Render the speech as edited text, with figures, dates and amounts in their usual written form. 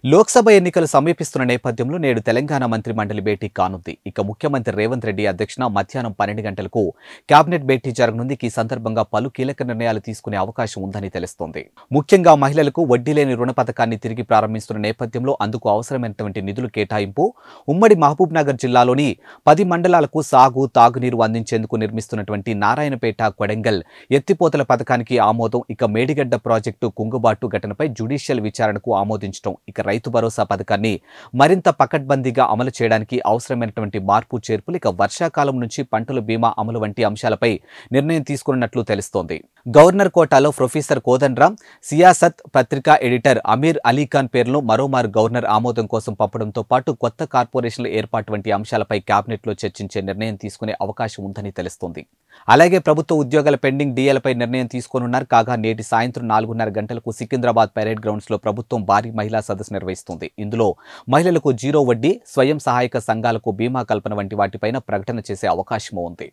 లోక్సభ ఎన్నికలు సమీపిస్తున్న నేపథ్యంలో నేడు తెలంగాణ మంత్రి మండలి భేటీ కానుంది. ఇక ముఖ్యమంత్రి రేవంత్ రెడ్డి అధ్యక్షన మధ్యాహ్నం 12 గంటలకు కేబినెట్ భేటీ జరగనుంది. ఈ సందర్భంగా పలు కీలక నిర్ణయాలు తీసుకునే అవకాశం ఉందని తెలుస్తోంది. ముఖ్యంగా మహిళలకు వడ్డీ లేని రుణ పథకాన్ని తిరిగి ప్రారంభిస్తున్న నేపథ్యంలో అందుకు అవసరమైనటువంటి నిధులు కేటాయింపు, ఉమ్మడి మహబూబ్ నగర్ జిల్లాలోని 10 మండలాలకు సాగు, తాగునీరు అందించేందుకు నిర్మిస్తున్నటువంటి నారాయణపేట, కొడంగల్ ఎత్తిపోతల పథకానికి ఆమోదం, ఇక మేడిగడ్డ ప్రాజెక్టు కుంగుబాటు ఘటనపై జ్యుడిషియల్ విచారణకు ఆమోదించడం, ఇక రైతు భరోసా పథకాన్ని మరింత పకడ్బందీగా అమలు చేయడానికి అవసరమైనటువంటి మార్పు చేర్పులు, ఇక వర్షాకాలం నుంచి పంటల బీమా అమలు వంటి అంశాలపై నిర్ణయం తీసుకున్నట్లు తెలుస్తోంది. గవర్నర్ కోటాలో ప్రొఫెసర్ కోదండరాం, సియాసత్ పత్రికా ఎడిటర్ అమీర్ అలీఖాన్ పేర్లను మరోమారు గవర్నర్ ఆమోదం కోసం పంపడంతో పాటు కొత్త కార్పొరేషన్ల ఏర్పాటు వంటి అంశాలపై కేబినెట్లో చర్చించే నిర్ణయం తీసుకునే అవకాశం ఉందని తెలుస్తోంది. అలాగే ప్రభుత్వ ఉద్యోగాల పెండింగ్ డిఏలపై నిర్ణయం తీసుకోనున్నారు. కాగా నేటి సాయంత్రం 4:30 గంటలకు సికింద్రాబాద్ పరేడ్ గ్రౌండ్స్ లో ప్రభుత్వం భారీ మహిళా సదస్సు నిర్వహిస్తుంది. ఇందులో మహిళలకు జీరో వడ్డీ, స్వయం సహాయక సంఘాలకు బీమా కల్పన వంటి వాటిపైన ప్రకటన చేసే అవకాశం ఉంది.